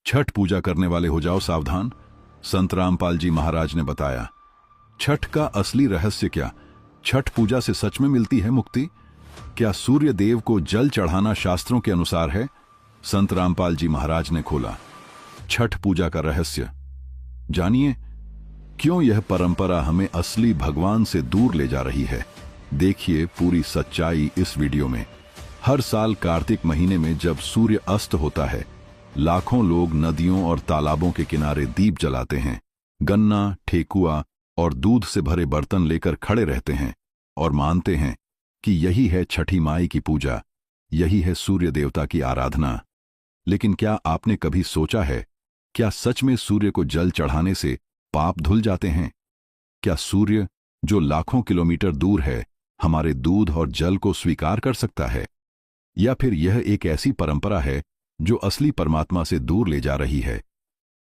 छठ पूजा करने वाले हो जाओ सावधान। संत रामपाल जी महाराज ने बताया। छठ का असली रहस्य क्या? छठ पूजा से सच में मिलती है मुक्ति? क्या सूर्य देव को जल चढ़ाना शास्त्रों के अनुसार है? संत रामपाल जी महाराज ने खोला छठ पूजा का रहस्य। जानिए क्यों यह परंपरा हमें असली भगवान से दूर ले जा रही है। देखिए पूरी सच्चाई इस वीडियो में। हर साल कार्तिक महीने में जब सूर्य अस्त होता है, लाखों लोग नदियों और तालाबों के किनारे दीप जलाते हैं, गन्ना, ठेकुआ और दूध से भरे बर्तन लेकर खड़े रहते हैं और मानते हैं कि यही है छठी माई की पूजा, यही है सूर्य देवता की आराधना। लेकिन क्या आपने कभी सोचा है, क्या सच में सूर्य को जल चढ़ाने से पाप धुल जाते हैं? क्या सूर्य जो लाखों किलोमीटर दूर है हमारे दूध और जल को स्वीकार कर सकता है? या फिर यह एक ऐसी परंपरा है जो असली परमात्मा से दूर ले जा रही है?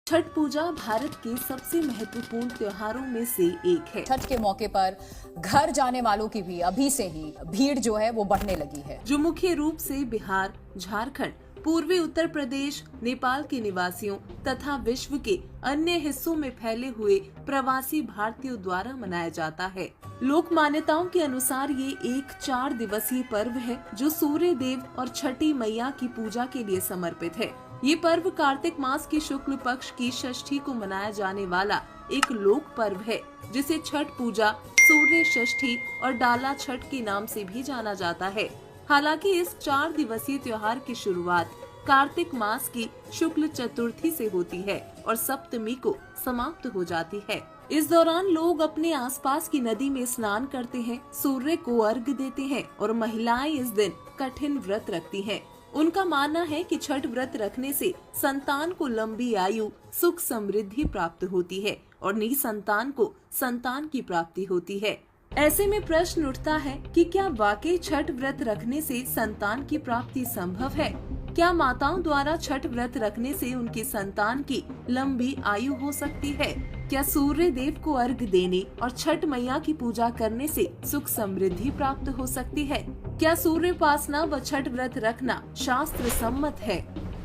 छठ पूजा भारत के सबसे महत्वपूर्ण त्योहारों में से एक है। छठ के मौके पर घर जाने वालों की भी अभी से ही भीड़ जो है वो बढ़ने लगी है, जो मुख्य रूप से बिहार, झारखंड, पूर्वी उत्तर प्रदेश, नेपाल के निवासियों तथा विश्व के अन्य हिस्सों में फैले हुए प्रवासी भारतीयों द्वारा मनाया जाता है। लोक मान्यताओं के अनुसार ये एक 4 दिवसीय पर्व है जो सूर्य देव और छठी मैया की पूजा के लिए समर्पित है। ये पर्व कार्तिक मास की शुक्ल पक्ष की षष्ठी को मनाया जाने वाला एक लोक पर्व है, जिसे छठ पूजा, सूर्य षष्ठी और डाला छठ के नाम से भी जाना जाता है। हालांकि इस 4 दिवसीय त्योहार की शुरुआत कार्तिक मास की शुक्ल चतुर्थी से होती है और सप्तमी को समाप्त हो जाती है। इस दौरान लोग अपने आसपास की नदी में स्नान करते हैं, सूर्य को अर्घ्य देते हैं और महिलाएं इस दिन कठिन व्रत रखती हैं। उनका मानना है कि छठ व्रत रखने से संतान को लंबी आयु, सुख समृद्धि प्राप्त होती है और निसंतान को संतान की प्राप्ति होती है। ऐसे में प्रश्न उठता है कि क्या वाकई छठ व्रत रखने से संतान की प्राप्ति संभव है? क्या माताओं द्वारा छठ व्रत रखने से उनकी संतान की लंबी आयु हो सकती है? क्या सूर्य देव को अर्घ्य देने और छठ मैया की पूजा करने से सुख समृद्धि प्राप्त हो सकती है? क्या सूर्य उपासना व छठ व्रत रखना शास्त्र सम्मत है?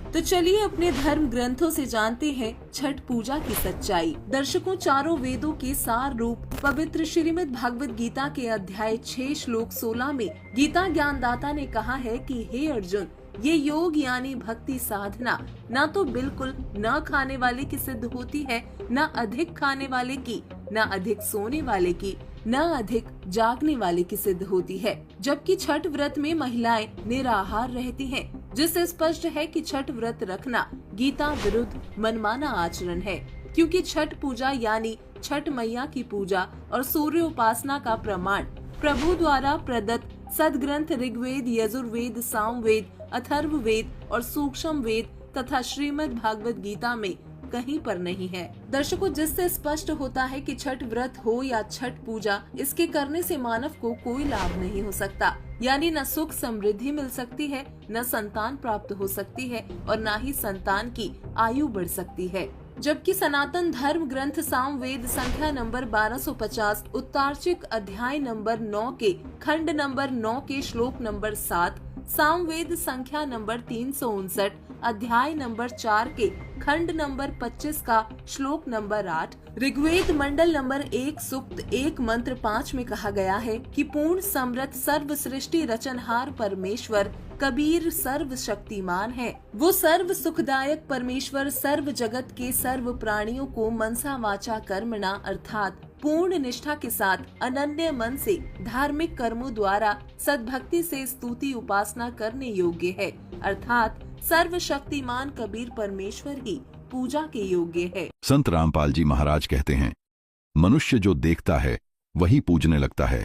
तो चलिए अपने धर्म ग्रंथों से जानते हैं छठ पूजा की सच्चाई। दर्शकों, चारों वेदों के सार रूप पवित्र श्रीमद् भागवत गीता के अध्याय 6 श्लोक 16 में गीता ज्ञानदाता ने कहा है कि हे अर्जुन, ये योग यानी भक्ति साधना न तो बिल्कुल न खाने वाले की सिद्ध होती है, न अधिक खाने वाले की, न अधिक सोने वाले की, न अधिक जागने वाले की सिद्ध होती है। जबकि छठ व्रत में महिलाएं निराहार रहती हैं, जिससे स्पष्ट है कि छठ व्रत रखना गीता विरुद्ध मनमाना आचरण है, क्योंकि छठ पूजा यानी छठ मैया की पूजा और सूर्य उपासना का प्रमाण प्रभु द्वारा प्रदत्त सदग्रंथ ऋग्वेद, यजुर्वेद, सामवेद, अथर्ववेद और सूक्ष्म वेद तथा श्रीमद् भागवत गीता में कहीं पर नहीं है। दर्शकों, जिससे स्पष्ट होता है कि छठ व्रत हो या छठ पूजा, इसके करने से मानव को कोई लाभ नहीं हो सकता, यानी न सुख समृद्धि मिल सकती है, न संतान प्राप्त हो सकती है और न ही संतान की आयु बढ़ सकती है। जबकि सनातन धर्म ग्रंथ सामवेद संख्या नंबर 1250 उत्तार्चिक अध्याय नंबर 9 के खंड नंबर 9 के श्लोक नंबर 7, सामवेद संख्या नंबर 359 अध्याय नंबर 4 के खंड नंबर 25 का श्लोक नंबर 8, ऋग्वेद मंडल नंबर 1 सूक्त 1 मंत्र 5 में कहा गया है कि पूर्ण समृद्ध सर्व सृष्टि रचनहार परमेश्वर कबीर सर्व शक्तिमान है। वो सर्व सुखदायक परमेश्वर सर्व जगत के सर्व प्राणियों को मनसा वाचा कर्मणा अर्थात पूर्ण निष्ठा के साथ अनन्य मन से धार्मिक कर्मों द्वारा सद्भक्ति से स्तुति उपासना करने योग्य है, अर्थात सर्वशक्तिमान कबीर परमेश्वर ही पूजा के योग्य है। संत रामपाल जी महाराज कहते हैं, मनुष्य जो देखता है वही पूजने लगता है,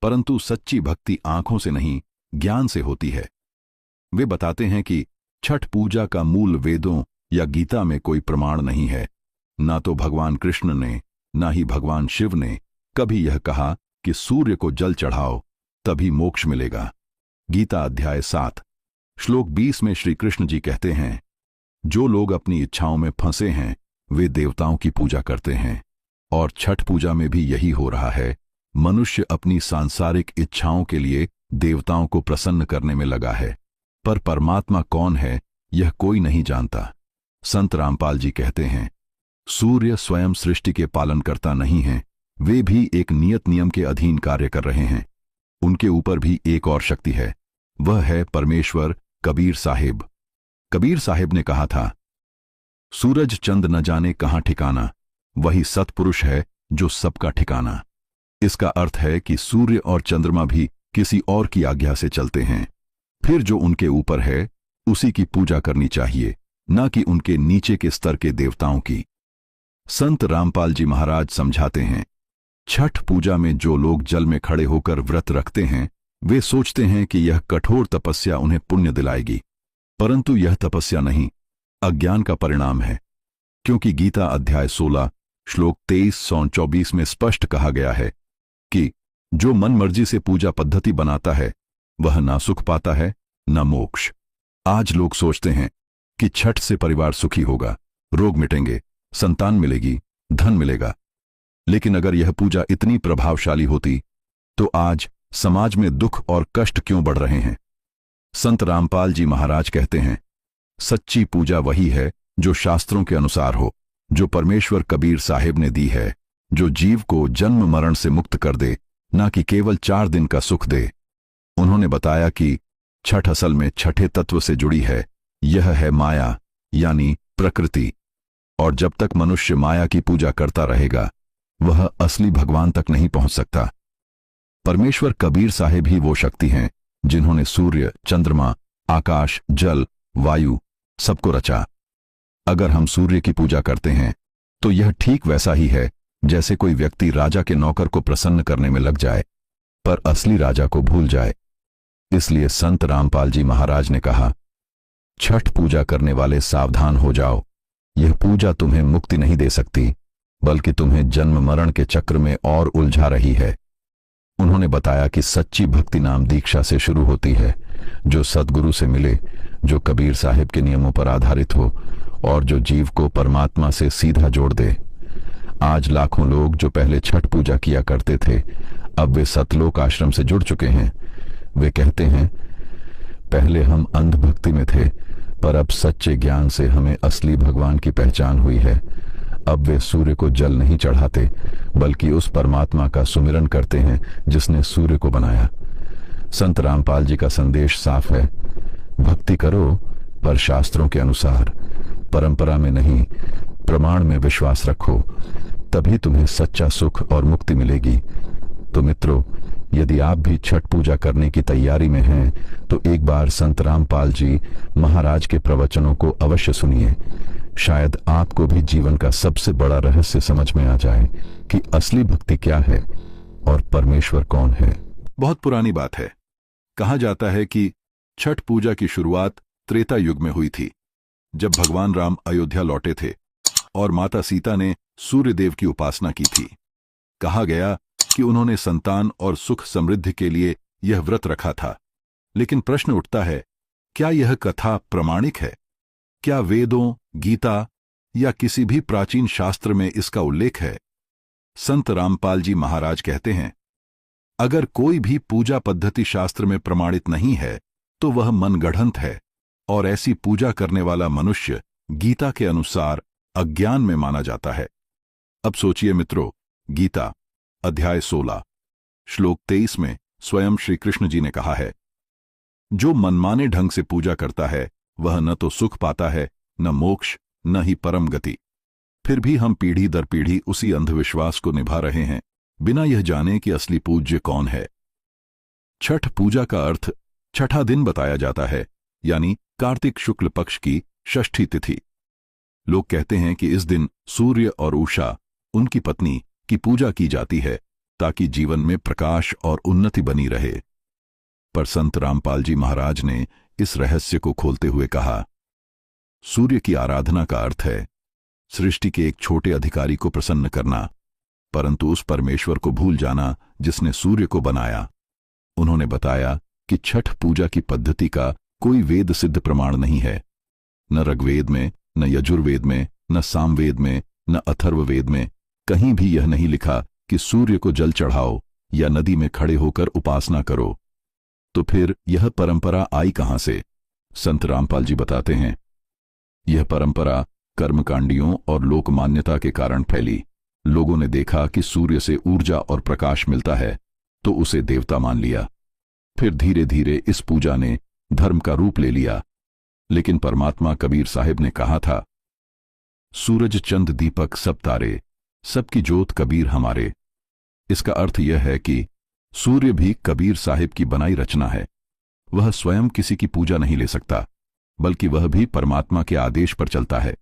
परंतु सच्ची भक्ति आंखों से नहीं ज्ञान से होती है। वे बताते हैं कि छठ पूजा का मूल वेदों या गीता में कोई प्रमाण नहीं है। ना तो भगवान कृष्ण ने, ना ही भगवान शिव ने कभी यह कहा कि सूर्य को जल चढ़ाओ तभी मोक्ष मिलेगा। गीता अध्याय 7 श्लोक 20 में श्री कृष्ण जी कहते हैं, जो लोग अपनी इच्छाओं में फंसे हैं वे देवताओं की पूजा करते हैं, और छठ पूजा में भी यही हो रहा है। मनुष्य अपनी सांसारिक इच्छाओं के लिए देवताओं को प्रसन्न करने में लगा है, पर परमात्मा कौन है यह कोई नहीं जानता। संत रामपाल जी कहते हैं, सूर्य स्वयं सृष्टि के पालनकर्ता नहीं हैं, वे भी एक नियत नियम के अधीन कार्य कर रहे हैं। उनके ऊपर भी एक और शक्ति है, वह है परमेश्वर कबीर साहिब। कबीर साहिब ने कहा था, सूरज चंद न जाने कहां ठिकाना, वही सतपुरुष है जो सबका ठिकाना। इसका अर्थ है कि सूर्य और चंद्रमा भी किसी और की आज्ञा से चलते हैं, फिर जो उनके ऊपर है उसी की पूजा करनी चाहिए, न कि उनके नीचे के स्तर के देवताओं की। संत रामपाल जी महाराज समझाते हैं, छठ पूजा में जो लोग जल में खड़े होकर व्रत रखते हैं वे सोचते हैं कि यह कठोर तपस्या उन्हें पुण्य दिलाएगी, परंतु यह तपस्या नहीं, अज्ञान का परिणाम है। क्योंकि गीता अध्याय 16 श्लोक 23-24 में स्पष्ट कहा गया है कि जो मन मर्जी से पूजा पद्धति बनाता है वह ना सुख पाता है न मोक्ष। आज लोग सोचते हैं कि छठ से परिवार सुखी होगा, रोग मिटेंगे, संतान मिलेगी, धन मिलेगा। लेकिन अगर यह पूजा इतनी प्रभावशाली होती तो आज समाज में दुख और कष्ट क्यों बढ़ रहे हैं। संत रामपाल जी महाराज कहते हैं, सच्ची पूजा वही है जो शास्त्रों के अनुसार हो, जो परमेश्वर कबीर साहिब ने दी है, जो जीव को जन्म मरण से मुक्त कर दे, ना कि केवल 4 दिन का सुख दे। उन्होंने बताया कि छठ असल में छठे तत्व से जुड़ी है, यह है माया यानी प्रकृति, और जब तक मनुष्य माया की पूजा करता रहेगा वह असली भगवान तक नहीं पहुंच सकता। परमेश्वर कबीर साहिब ही वो शक्ति हैं जिन्होंने सूर्य, चंद्रमा, आकाश, जल, वायु सबको रचा। अगर हम सूर्य की पूजा करते हैं तो यह ठीक वैसा ही है जैसे कोई व्यक्ति राजा के नौकर को प्रसन्न करने में लग जाए पर असली राजा को भूल जाए। इसलिए संत रामपाल जी महाराज ने कहा, छठ पूजा करने वाले सावधान हो जाओ, यह पूजा तुम्हें मुक्ति नहीं दे सकती बल्कि तुम्हें जन्म मरण के चक्र में और उलझा रही है। उन्होंने बताया कि सच्ची भक्ति नाम दीक्षा से शुरू होती है, जो सद्गुरु से मिले, जो कबीर साहिब के नियमों पर आधारित हो और जो जीव को परमात्मा से सीधा जोड़ दे। आज लाखों लोग जो पहले छठ पूजा किया करते थे अब वे सतलोक आश्रम से जुड़ चुके हैं। वे कहते हैं, पहले हम अंध भक्ति में थे पर अब सच्चे ज्ञान से हमें असली भगवान की पहचान हुई है। अब वे सूर्य को जल नहीं चढ़ाते बल्कि उस परमात्मा का सुमिरन करते हैं जिसने सूर्य को बनाया। संत रामपाल जी का संदेश साफ है, भक्ति करो पर शास्त्रों के अनुसार, परंपरा में नहीं, प्रमाण में विश्वास रखो, तभी तुम्हें सच्चा सुख और मुक्ति मिलेगी। तो मित्रों, यदि आप भी छठ पूजा करने की तैयारी में हैं तो एक बार संत रामपाल जी महाराज के प्रवचनों को अवश्य सुनिए। शायद आपको भी जीवन का सबसे बड़ा रहस्य समझ में आ जाए कि असली भक्ति क्या है और परमेश्वर कौन है। बहुत पुरानी बात है। कहा जाता है कि छठ पूजा की शुरुआत त्रेता युग में हुई थी, जब भगवान राम अयोध्या लौटे थे और माता सीता ने सूर्य देव की उपासना की थी। कहा गया कि उन्होंने संतान और सुख समृद्धि के लिए यह व्रत रखा था। लेकिन प्रश्न उठता है, क्या यह कथा प्रमाणिक है? क्या वेदों, गीता या किसी भी प्राचीन शास्त्र में इसका उल्लेख है? संत रामपाल जी महाराज कहते हैं, अगर कोई भी पूजा पद्धति शास्त्र में प्रमाणित नहीं है तो वह मनगढ़ंत है और ऐसी पूजा करने वाला मनुष्य गीता के अनुसार अज्ञान में माना जाता है। अब सोचिए मित्रों, गीता अध्याय 16 श्लोक 23 में स्वयं श्री कृष्ण जी ने कहा है, जो मनमाने ढंग से पूजा करता है वह न तो सुख पाता है, न मोक्ष, न ही परम गति। फिर भी हम पीढ़ी दर पीढ़ी उसी अंधविश्वास को निभा रहे हैं बिना यह जाने कि असली पूज्य कौन है। छठ पूजा का अर्थ छठा दिन बताया जाता है, यानी कार्तिक शुक्ल पक्ष की षष्ठी तिथि। लोग कहते हैं कि इस दिन सूर्य और उषा, उनकी पत्नी, की पूजा की जाती है ताकि जीवन में प्रकाश और उन्नति बनी रहे। पर संत रामपाल जी महाराज ने इस रहस्य को खोलते हुए कहा, सूर्य की आराधना का अर्थ है सृष्टि के एक छोटे अधिकारी को प्रसन्न करना, परंतु उस परमेश्वर को भूल जाना जिसने सूर्य को बनाया। उन्होंने बताया कि छठ पूजा की पद्धति का कोई वेद सिद्ध प्रमाण नहीं है। न ऋग्वेद में, न यजुर्वेद में, न सामवेद में, न अथर्ववेद में कहीं भी यह नहीं लिखा कि सूर्य को जल चढ़ाओ या नदी में खड़े होकर उपासना करो। तो फिर यह परंपरा आई कहां से? संत रामपाल जी बताते हैं, यह परंपरा कर्मकांडियों और लोकमान्यता के कारण फैली। लोगों ने देखा कि सूर्य से ऊर्जा और प्रकाश मिलता है तो उसे देवता मान लिया। फिर धीरे धीरे इस पूजा ने धर्म का रूप ले लिया। लेकिन परमात्मा कबीर साहिब ने कहा था, सूरज चंद दीपक सब तारे, सबकी जोत कबीर हमारे। इसका अर्थ यह है कि सूर्य भी कबीर साहिब की बनाई रचना है। वह स्वयं किसी की पूजा नहीं ले सकता, बल्कि वह भी परमात्मा के आदेश पर चलता है।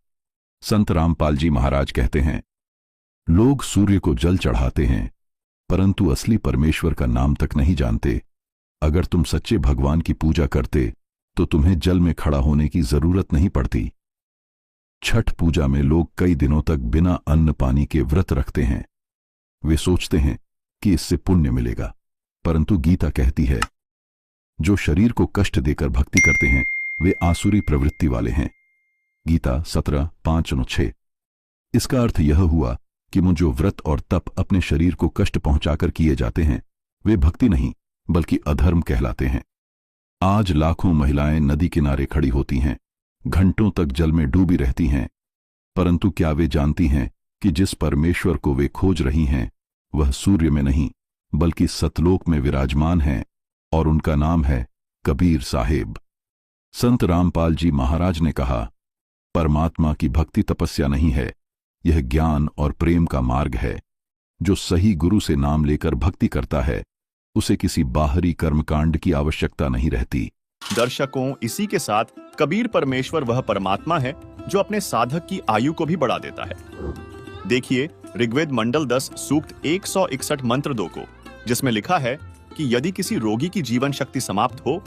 संत रामपाल जी महाराज कहते हैं, लोग सूर्य को जल चढ़ाते हैं, परंतु असली परमेश्वर का नाम तक नहीं जानते। अगर तुम सच्चे भगवान की पूजा करते तो तुम्हें जल में खड़ा होने की जरूरत नहीं पड़ती। छठ पूजा में लोग कई दिनों तक बिना अन्न पानी के व्रत रखते हैं। वे सोचते हैं कि इससे पुण्य मिलेगा, परंतु गीता कहती है, जो शरीर को कष्ट देकर भक्ति करते हैं वे आसुरी प्रवृत्ति वाले हैं। गीता 17:5-6। इसका अर्थ यह हुआ कि जो व्रत और तप अपने शरीर को कष्ट पहुंचाकर किए जाते हैं वे भक्ति नहीं बल्कि अधर्म कहलाते हैं। आज लाखों महिलाएं नदी किनारे खड़ी होती हैं, घंटों तक जल में डूबी रहती हैं, परंतु क्या वे जानती हैं कि जिस परमेश्वर को वे खोज रही हैं वह सूर्य में नहीं बल्कि सतलोक में विराजमान है और उनका नाम है कबीर साहिब। संत रामपाल जी महाराज ने कहा, परमात्मा की भक्ति तपस्या नहीं है, यह ज्ञान और प्रेम का मार्ग है। जो सही गुरु से नाम लेकर भक्ति करता है उसे किसी बाहरी कर्मकांड की आवश्यकता नहीं रहती। दर्शकों, इसी के साथ कबीर परमेश्वर वह परमात्मा है जो अपने साधक की आयु को भी बढ़ा देता है। देखिए ऋग्वेद मंडल 10 सूक्त 161 मंत्र 2 को, जिसमें लिखा है कि यदि किसी रोगी की जीवन शक्ति समाप्त हो,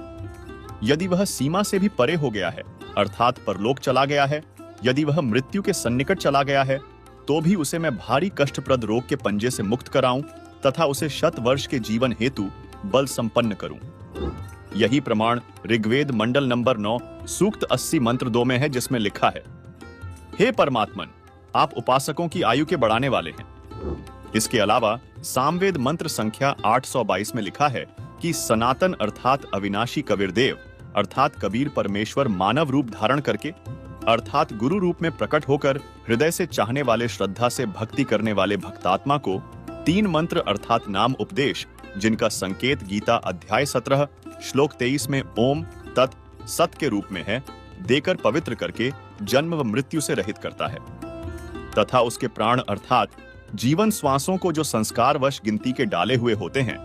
यदि वह सीमा से भी परे हो गया है अर्थात परलोक चला गया है, यदि वह मृत्यु के सन्निकट चला गया है, तो भी उसे मैं भारी कष्टप्रद रोग के पंजे से मुक्त कराऊं तथा उसे 100 वर्ष के जीवन हेतु बल संपन्न करूं। यही प्रमाण ऋग्वेद मंडल नंबर 9 सूक्त 80 मंत्र 2 में है, जिसमें लिखा है, हे परमात्मन, आप उपासकों की आयु के बढ़ाने वाले हैं। इसके अलावा सामवेद मंत्र संख्या 822 में लिखा है कि सनातन अर्थात अविनाशी कबीरदेव अर्थात कबीर परमेश्वर मानव रूप धारण करके अर्थात गुरु रूप में प्रकट होकर हृदय से चाहने वाले, श्रद्धा से भक्ति करने वाले भक्तात्मा को 3 मंत्र अर्थात नाम उपदेश, जिनका संकेत गीता अध्याय 17 श्लोक 23 में ओम तत् सत के रूप में है, देकर पवित्र करके जन्म व मृत्यु से रहित करता है तथा उसके प्राण अर्थात जीवन श्वासों को जो संस्कारवश गिनती के डाले हुए होते हैं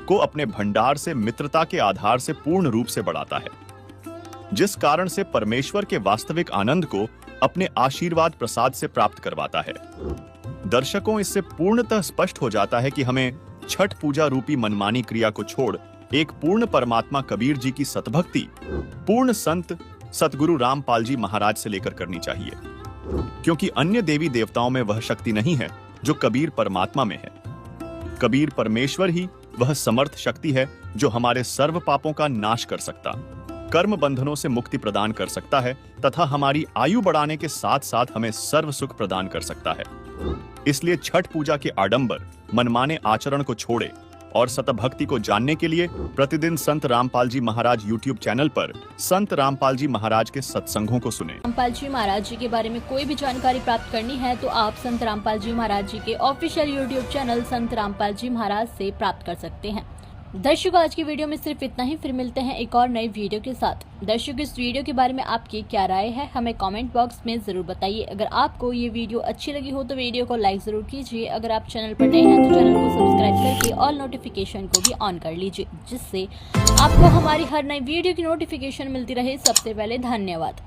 को अपने भंडार से मित्रता के आधार से पूर्ण रूप से बढ़ाता है, जिस कारण से परमेश्वर के वास्तविक आनंद को अपने आशीर्वाद प्रसाद से प्राप्त करवाता है। दर्शकों, इससे पूर्णतः स्पष्ट हो जाता है कि हमें छठ पूजा रूपी मनमानी क्रिया को छोड़ एक पूर्ण परमात्मा कबीर जी की सतभक्ति पूर्ण संत सतगुरु रामपाल जी महाराज से लेकर करनी चाहिए, क्योंकि अन्य देवी देवताओं में वह शक्ति नहीं है जो कबीर परमात्मा में है। कबीर परमेश्वर ही वह समर्थ शक्ति है जो हमारे सर्व पापों का नाश कर सकता, कर्म बंधनों से मुक्ति प्रदान कर सकता है तथा हमारी आयु बढ़ाने के साथ साथ हमें सर्व सुख प्रदान कर सकता है। इसलिए छठ पूजा के आडंबर मनमाने आचरण को छोड़े और सतभक्ति को जानने के लिए प्रतिदिन संत रामपाल जी महाराज YouTube चैनल पर संत रामपाल जी महाराज के सत्संगों को सुने। रामपाल जी महाराज जी के बारे में कोई भी जानकारी प्राप्त करनी है तो आप संत रामपाल जी महाराज जी के ऑफिशियल YouTube चैनल संत रामपाल जी महाराज से प्राप्त कर सकते हैं। दर्शकों, आज की वीडियो में सिर्फ इतना ही। फिर मिलते हैं एक और नई वीडियो के साथ। दर्शकों, इस वीडियो के बारे में आपकी क्या राय है हमें कमेंट बॉक्स में जरूर बताइए। अगर आपको ये वीडियो अच्छी लगी हो तो वीडियो को लाइक जरूर कीजिए। अगर आप चैनल पर नए हैं तो चैनल को सब्सक्राइब करके ऑल नोटिफिकेशन को भी ऑन कर लीजिए, जिससे आपको हमारी हर नई वीडियो की नोटिफिकेशन मिलती रहे सबसे पहले। धन्यवाद।